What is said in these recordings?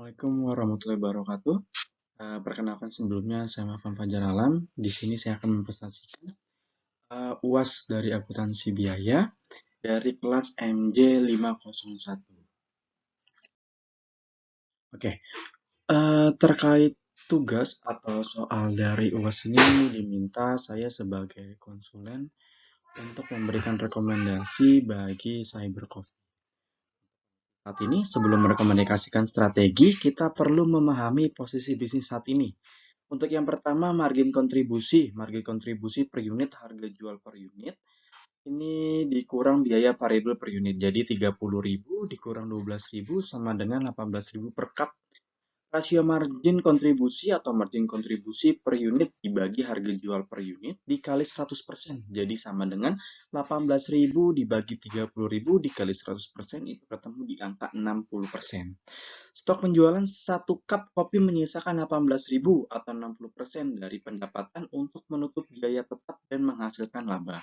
Assalamualaikum warahmatullahi wabarakatuh. Perkenalkan sebelumnya saya Maafan Fajar Alam. Di sini saya akan mempresentasikan UAS dari akuntansi biaya dari kelas MJ 501. Oke, terkait tugas atau soal dari UAS ini diminta saya sebagai konsulen untuk memberikan rekomendasi bagi CyberCoffee. Saat ini, sebelum merekomendasikan strategi, kita perlu memahami posisi bisnis saat ini. Untuk yang pertama, margin kontribusi. Margin kontribusi per unit, harga jual per unit. Ini dikurang biaya variabel per unit. Jadi 30.000 dikurang 12.000 sama dengan 18.000 per cup. Rasio margin kontribusi atau margin kontribusi per unit dibagi harga jual per unit dikali 100%. Jadi sama dengan 18.000 dibagi 30.000 dikali 100% itu ketemu di angka 60%. Stok penjualan 1 cup kopi menyisakan 18.000 atau 60% dari pendapatan untuk menutup biaya tetap dan menghasilkan laba.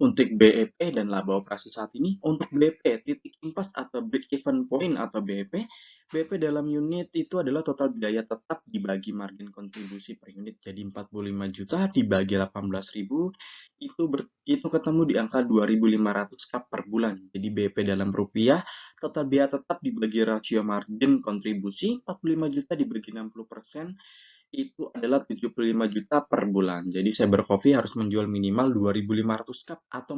Untuk BEP dan laba operasi saat ini, untuk BEP titik impas atau break even point atau BEP, BEP dalam unit itu adalah total biaya tetap dibagi margin kontribusi per unit. Jadi 45 juta dibagi 18.000 itu ketemu di angka 2.500 cup per bulan. Jadi BEP dalam rupiah, total biaya tetap dibagi rasio margin kontribusi 45 juta dibagi 60%, itu adalah 75 juta per bulan. Jadi CyberCoffee harus menjual minimal 2.500 cup atau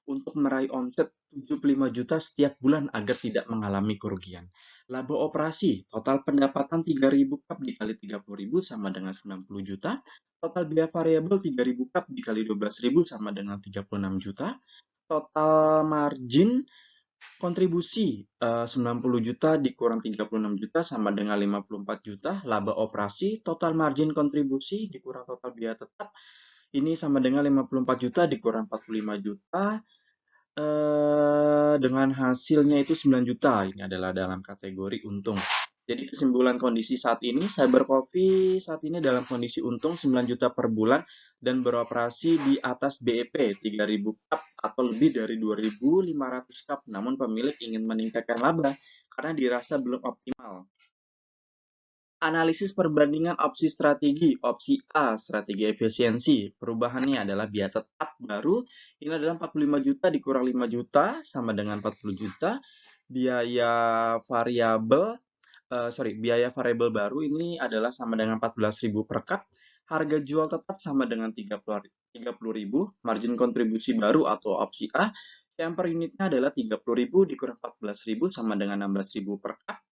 untuk meraih omset 75 juta setiap bulan agar tidak mengalami kerugian. Laba operasi, total pendapatan 3.000 cup dikali 30.000 sama dengan 90 juta. Total biaya variabel 3.000 cup dikali 12.000 sama dengan 36 juta. Total margin kontribusi 90 juta dikurang 36 juta sama dengan 54 juta. Laba operasi, total margin kontribusi dikurang total biaya tetap. Ini sama dengan 54 juta dikurang 45 juta. Dengan hasilnya itu 9 juta. Ini adalah dalam kategori untung. Jadi kesimpulan kondisi saat ini, CyberCoffee saat ini dalam kondisi untung 9 juta per bulan dan beroperasi di atas BEP 3.000 cup atau lebih dari 2.500 cup. Namun pemilik ingin meningkatkan laba karena dirasa belum optimal. Analisis perbandingan opsi strategi. Opsi A, strategi efisiensi. Perubahannya adalah biaya tetap baru. Ini adalah 45 juta dikurang 5 juta sama dengan 40 juta. Biaya variabel biaya variabel baru ini adalah sama dengan 14.000 per cup. Harga jual tetap sama dengan 30.000. Margin kontribusi baru atau opsi A yang per unitnya adalah 30.000 dikurang 14.000 sama dengan 16.000 per cup.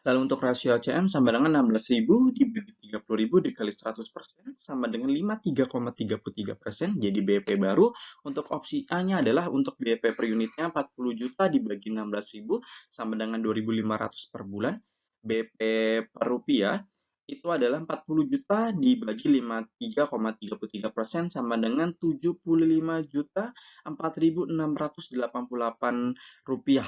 Lalu untuk rasio CM sama dengan 16.000 dibagi 30.000 dikali 100% sama dengan 53,33%. Jadi BEP baru untuk opsi A-nya adalah untuk BEP per unitnya 40 juta dibagi 16.000 sama dengan 2.500 per bulan. BEP per rupiah itu adalah 40 juta dibagi 53,33% sama dengan 75 juta 4.688 rupiah.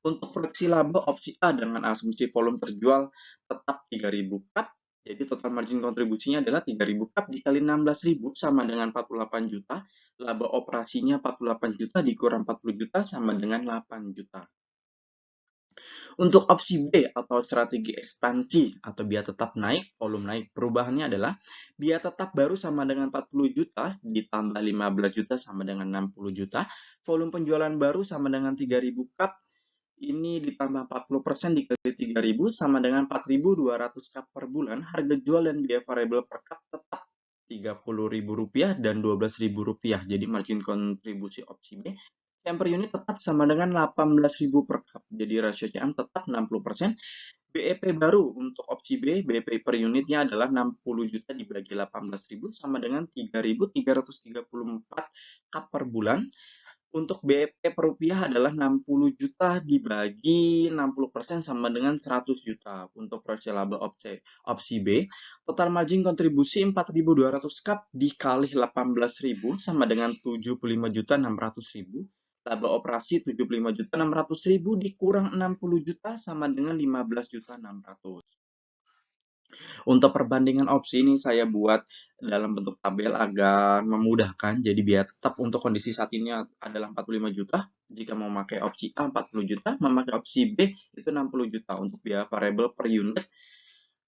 Untuk proyeksi laba opsi A dengan asumsi volume terjual tetap 3.000 cup, jadi total margin kontribusinya adalah 3.000 cup dikali 16.000 sama dengan 48 juta. Laba operasinya 48 juta dikurang 40 juta sama dengan 8 juta. Untuk opsi B atau strategi ekspansi atau biaya tetap naik, volume naik, perubahannya adalah biaya tetap baru sama dengan 40 juta ditambah 15 juta sama dengan 60 juta. Volume penjualan baru sama dengan 3.000 cup. Ini ditambah 40% dikali 3.000 sama dengan 4.200 cup per bulan. Harga jual dan biaya variabel per cup tetap Rp30.000 dan Rp12.000. Jadi margin kontribusi opsi B CM per unit tetap sama dengan 18.000 per cup. Jadi rasio CM tetap 60%. BEP baru untuk opsi B, BEP per unitnya adalah 60 juta dibagi 18.000 sama dengan 3.334 cup per bulan. Untuk BEP per rupiah adalah 60 juta dibagi 60% sama dengan 100 juta. Untuk rasio laba opsi B, total margin kontribusi 4.200 cup dikali 18.000 sama dengan 75 juta 600.000. Laba operasi 75 juta 600.000 dikurang 60 juta sama dengan 15 juta 600. Untuk perbandingan opsi ini saya buat dalam bentuk tabel agar memudahkan. Jadi biar tetap untuk kondisi saat ini adalah 45 juta. Jika memakai opsi A 40 juta, memakai opsi B itu 60 juta. Untuk biaya variabel per unit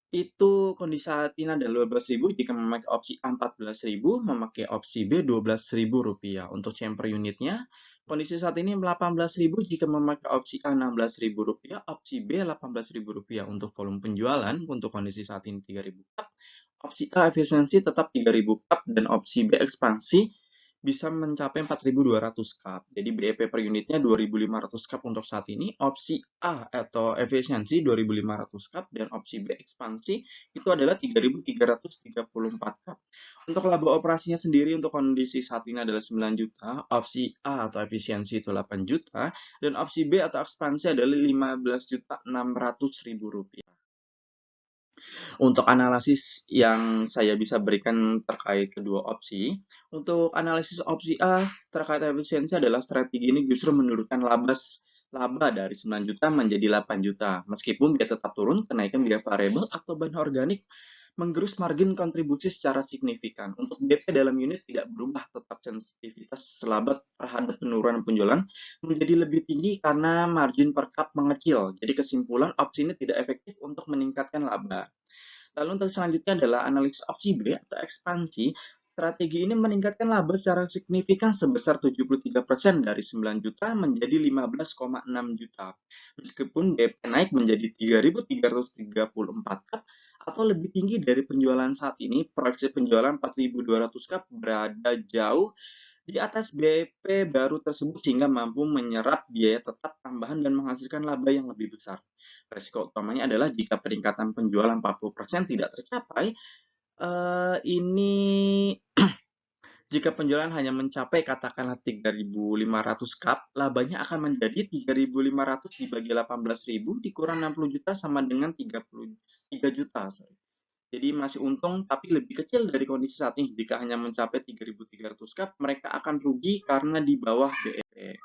itu kondisi saat ini adalah 12.000 jika memakai opsi A 14.000, memakai opsi B Rp12.000. Untuk CM per unitnya, kondisi saat ini 18.000 jika memakai opsi A Rp16.000, opsi B Rp18.000. Untuk volume penjualan, untuk kondisi saat ini 3.000 cup, opsi A efisiensi tetap 3.000 cup, dan opsi B ekspansi bisa mencapai 4.200 cup. Jadi BEP per unitnya 2.500 cup untuk saat ini. Opsi A atau efisiensi 2.500 cup dan opsi B ekspansi itu adalah 3.334 cup. Untuk laba operasinya sendiri untuk kondisi saat ini adalah 9 juta. Opsi A atau efisiensi itu 8 juta dan opsi B atau ekspansi adalah 15.600.000 rupiah. Untuk analisis yang saya bisa berikan terkait kedua opsi, untuk analisis opsi A terkait efisiensi adalah strategi ini justru menurunkan laba dari 9 juta menjadi 8 juta. Meskipun dia tetap turun, kenaikan biaya variabel atau bahan organik menggerus margin kontribusi secara signifikan. Untuk BP dalam unit tidak berubah, tetap sensitivitas laba terhadap penurunan penjualan menjadi lebih tinggi karena margin per cup mengecil. Jadi kesimpulan opsi ini tidak efektif untuk meningkatkan laba. Lalu untuk selanjutnya adalah analisis opsi B atau ekspansi. Strategi ini meningkatkan laba secara signifikan sebesar 73% dari 9 juta menjadi 15,6 juta. Meskipun BP naik menjadi 3.334 cup atau lebih tinggi dari penjualan saat ini, proyeksi penjualan 4.200 cup berada jauh di atas BP baru tersebut sehingga mampu menyerap biaya tetap tambahan dan menghasilkan laba yang lebih besar. Resiko utamanya adalah jika peningkatan penjualan 40% tidak tercapai, ini jika penjualan hanya mencapai katakanlah 3.500 cup, labanya akan menjadi 3.500 dibagi 18.000 dikurang 60 juta sama dengan 33 juta. Jadi masih untung tapi lebih kecil dari kondisi saat ini. Jika hanya mencapai 3.300 cup, mereka akan rugi karena di bawah BEP.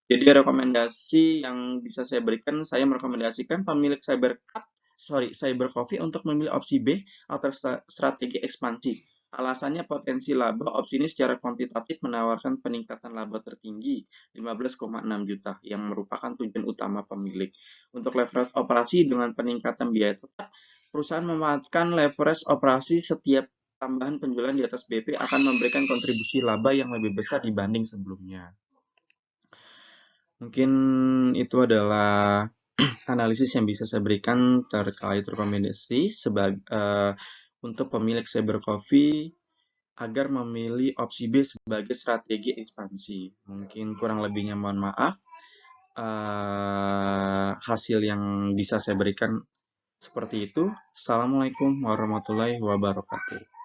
Jadi rekomendasi yang bisa saya berikan, saya merekomendasikan pemilik Cyber Coffee untuk memilih opsi B atau strategi ekspansi. Alasannya potensi laba opsi ini secara kuantitatif menawarkan peningkatan laba tertinggi 15,6 juta yang merupakan tujuan utama pemilik. Untuk leverage operasi dengan peningkatan biaya tetap, perusahaan memanfaatkan leverage operasi setiap tambahan penjualan di atas BP akan memberikan kontribusi laba yang lebih besar dibanding sebelumnya. Mungkin itu adalah analisis yang bisa saya berikan terkait rekomendasi untuk pemilik Cyber Coffee agar memilih opsi B sebagai strategi ekspansi. Mungkin kurang lebihnya mohon maaf. Hasil yang bisa saya berikan seperti itu. Assalamualaikum warahmatullahi wabarakatuh.